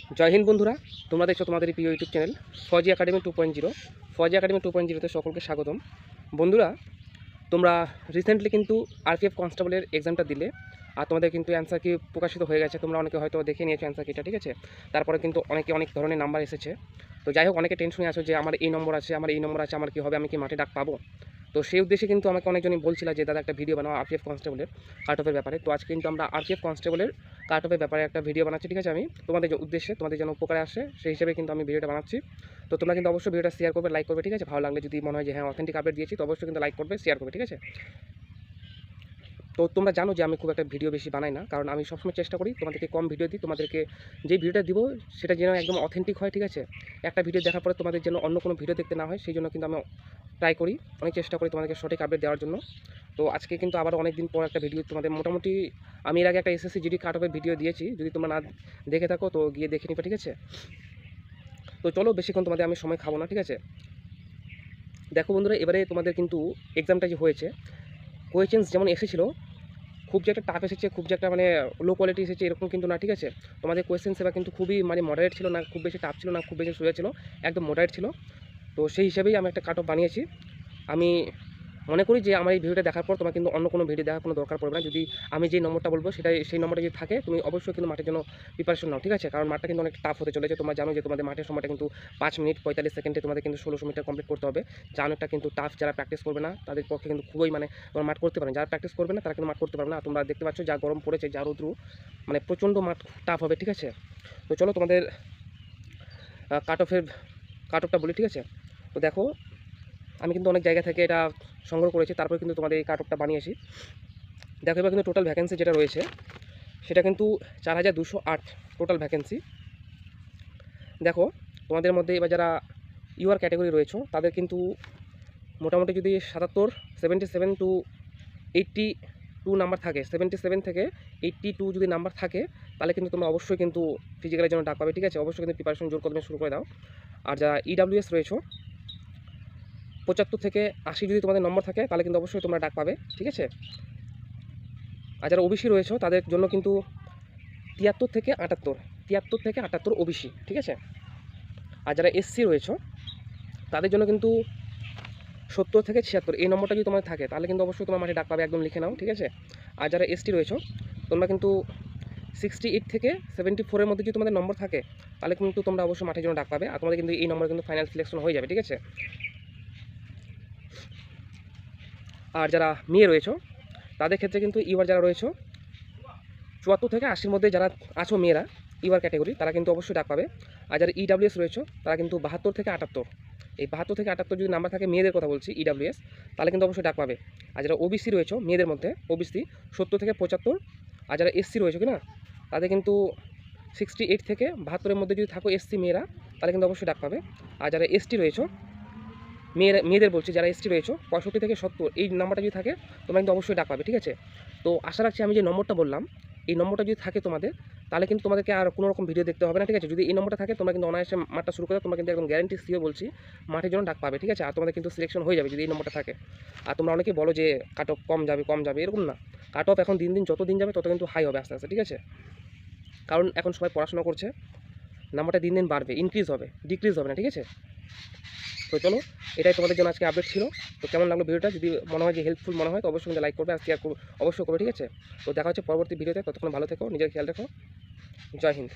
জয় হিন্দ বন্ধুরা, তোমরা দেখছো তোমাদের প্রিয় YouTube channel Fazi academy 2.0। Fazi academy 2.0তে সকলকে স্বাগতম। বন্ধুরা, তোমরা রিসেন্টলি কিন্তু আরপিএফ কনস্টেবলের এক্সামটা দিলে, আর তোমাদের কিন্তু অ্যান্সার কি প্রকাশিত হয়ে গেছে। তোমরা অনেকে হয়তো দেখে নিয়েছো অ্যান্সার কিটা, ঠিক আছে। তারপরে কিন্তু অনেকে অনেক ধরনের নাম্বার এসেছে। তো যাই হোক, অনেকে টেনশনে আছো যে আমার এই নম্বর আছে, আমার এই নম্বর আছে, আমার কী হবে, আমি কি মাঠে ডাক পাবো। তো সেই উদ্দেশ্যে কিন্তু আমাকে অনেকজনই বলছিল যে দাদা একটা ভিডিও বানাও আরপিএফ কনস্টেবলের কাট অফের ব্যাপারে। তো আজকে কিন্তু আমরা আরপিএফ কনস্টেবলের কাট অফের ব্যাপারে একটা ভিডিও বানাচ্ছি, ঠিক আছে। আমি তোমাদের উদ্দেশ্যে, তোমাদের যেন উপকারে আসে সেই হিসেবে কিন্তু আমি ভিডিওটা বানাচ্ছি। তো তোমরা কিন্তু অবশ্যই ভিডিওটা শেয়ার করবে, লাইক করবে, ঠিক আছে। ভালো লাগলে যদি মনে হয় যে হ্যাঁ অথেন্টিক আপডেট দিয়েছি, তো অবশ্যই কিন্তু লাইক করবে, শেয়ার করবে, ঠিক আছে। তো তোমরা জানো যে আমি খুব একটা ভিডিও বেশি বানাই না, কারণ আমি সবসময় চেষ্টা করি তোমাদেরকে কম ভিডিও দিই। তোমাদেরকে যে ভিডিওটা দিব সেটা যেন একদম অথেন্টিক হয়, ঠিক আছে। একটা ভিডিও দেখার পরে তোমাদের যেন অন্য কোনো ভিডিও দেখতে না হয়, সেই জন্য কিন্তু আমি ট্রাই করি, অনেক চেষ্টা করি তোমাদেরকে সঠিক আপডেট দেওয়ার জন্য। তো আজকে কিন্তু আবার অনেক দিন পর একটা ভিডিও তোমাদের, মোটামুটি আমি এর আগে একটা এসএসসি জিডি কাট অফের ভিডিও দিয়েছি, যদি তোমরা না দেখে থাকো তো গিয়ে দেখে নিবে, ঠিক আছে। তো চলো, বেশিক্ষণ তোমাদের আমি সময় খাবো না, ঠিক আছে। দেখো বন্ধুরা, এবারে তোমাদের কিন্তু এক্সামটা যে হয়েছে, কোয়েশ্চেন্স যেমন এসেছিলো, খুব যে একটা টাফ এসেছে, খুব যে একটা মানে লো কোয়ালিটি এসেছে এরকম কিন্তু না, ঠিক আছে। তোমাদের কোয়েশ্চেন সেবা কিন্তু খুবই মানে মডারেট ছিল, না খুব বেশি টাফ ছিল, না খুব বেশি সোজা ছিল, একদম মডারেট ছিল। তো সেই হিসেবেই আমি একটা কাট অফ বানিয়েছি। আমি মনে করি যে আমার এই ভিডিওটা দেখার পর তোমার কিন্তু অন্য কোনো ভিডিও দেখার কোনো দরকার পড়বে না। যদি আমি যে নম্বরটা বলবো সেটাই, সেই নম্বরটা যদি থাকে, তুমি অবশ্যই কিন্তু মাঠের জন্য প্রিপারেশন নাও, ঠিক আছে। কারণ মাঠটা কিন্তু অনেক টাফ হতে চলেছে। তোমরা জানো যে তোমাদের মাঠের সময়টা কিন্তু 5 মিনিট 45 সেকেন্ডে তোমাদের কিন্তু 1600 মিটার কমপ্লিট করতে হবে। যা অনেকটা কিন্তু টাফ। যারা প্র্যাকটিস করবে না তাদের পক্ষে কিন্তু খুবই মানে তোমার মাঠ করতে পারে, যারা প্র্যাকটিস করবে না তারা কিন্তু মাঠ করতে পারবে না। তোমরা দেখতে পাচ্ছ যা গরম পড়েছে, যা রৌদ্র, মানে প্রচণ্ড মাঠ টাফ হবে, ঠিক আছে। তো চলো তোমাদের কাট অফটা বলি, ঠিক আছে। তো দেখো, আমি কিন্তু অনেক জায়গা থেকে এটা সংগ্রহ করেছি, তারপরে কিন্তু তোমাদের এই কাট অফটা বানিয়েছি। দেখো, এবার কিন্তু টোটাল ভ্যাকেন্সি যেটা রয়েছে সেটা কিন্তু 4208 টোটাল ভ্যাকেন্সি। দেখো, তোমাদের মধ্যে এবার যারা ইউআর ক্যাটাগরি রয়েছে তাদের কিন্তু মোটামুটি যদি 77 টু 82 নাম্বার থাকে, 77 থেকে 82 যদি নাম্বার থাকে, তাহলে কিন্তু তোমরা অবশ্যই কিন্তু ফিজিক্যালের জন্য ডাক পাবে, ঠিক আছে। অবশ্যই কিন্তু প্রিপারেশন জোর কদমে শুরু করে দাও। আর যারা ইডাব্লিউএস রয়েছে 75 থেকে 80 যদি তোমাদের নম্বর থাকে, তাহলে কিন্তু অবশ্যই তোমরা ডাক পাবে, ঠিক আছে। আর যারা ওবিসি রয়েছে তাদের জন্য কিন্তু 73 থেকে 78 ওবিসি, ঠিক আছে। আর যারা এসসি রয়েছে তাদের জন্য কিন্তু 70 থেকে 76 এই নম্বরটা যদি তোমার থাকে, তাহলে কিন্তু অবশ্যই তোমার মাঠে ডাক পাবে, একদম লিখে নাও, ঠিক আছে। আর যারা এসটি রয়েছে তোমরা কিন্তু 68 থেকে 74-এর মধ্যে যদি তোমাদের নম্বর থাকে, তাহলে কিন্তু তোমরা অবশ্যই মাঠের জন্য ডাক পাবে। আর তোমাদের কিন্তু এই নম্বরে কিন্তু ফাইনাল সিলেকশন হয়ে যাবে, ঠিক আছে। আর যারা মেয়ে রয়েছে তাদের ক্ষেত্রে কিন্তু ইউআর যারা রয়েছে 74 থেকে 80-র মধ্যে যারা আছো মেয়েরা ইউআর ক্যাটাগরি, তারা কিন্তু অবশ্যই ডাক পাবে। আর যারা ইডাব্লিউএস রয়েছে তারা কিন্তু 72 থেকে 78, এই 72 থেকে 78 যদি নাম্বার থাকে, মেয়েদের কথা বলছি, ইডাব্লিউএস, তাহলে কিন্তু অবশ্যই ডাক পাবে। আর যারা ওবিসি রয়েছে মেয়েদের মধ্যে, ওবিসি 70 থেকে 75। আর যারা এসসি রয়েছে কিনা, তাদের কিন্তু 68 থেকে 72-এর মধ্যে যদি থাকো এসসি মেয়েরা, তাহলে কিন্তু অবশ্যই ডাক পাবে। আর যারা এসটি রয়েছে মেয়েদের বলছি, যারা এসটি রয়েছে 65 থেকে 70 এই নাম্বারটা যদি থাকে, তোমরা কিন্তু অবশ্যই ডাক পাবে, ঠিক আছে। তো আশা রাখছি আমি যে নম্বরটা বললাম, এই নম্বরটা যদি থাকে তোমাদের, তাহলে কিন্তু তোমাদেরকে আর কোনো রকম ভিডিও দেখতে হবে না, ঠিক আছে। যদি এই নম্বরটা থাকে, তোমরা কিন্তু অনায়াসে মাঠটা শুরু করে, তোমরা কিন্তু একদম গ্যারান্টি সিও বলছি মাঠের জন্য ডাক পাবে, ঠিক আছে। আর তোমাদের কিন্তু সিলেকশন হয়ে যাবে যদি এই নম্বরটা থাকে। আর তোমরা অনেকেই বলো যে কাট অফ কম যাবে, এরকম না। কাট অফ এখন দিন দিন যত দিন যাবে তত কিন্তু হাই হবে আস্তে আস্তে, ঠিক আছে। কারণ এখন সবাই পড়াশোনা করছে, নাম্বারটা দিন দিন বাড়বে, ইনক্রিজ হবে, ডিক্রিজ হবে না, ঠিক আছে। তো চলো, এটাই তোমাদের জন্য আজকে আপডেট ছিল। তো কেমন লাগলো ভিডিওটা, যদি মনে হয় যে হেল্পফুল মনে হয়, তো অবশ্যই কিন্তু লাইক করবে আর শেয়ার করবে, অবশ্যই করবে, ঠিক আছে। তো দেখা হচ্ছে পরবর্তী ভিডিওতে, ততক্ষণ ভালো থেকো, নিজের খেয়াল রেখো। জয় হিন্দ।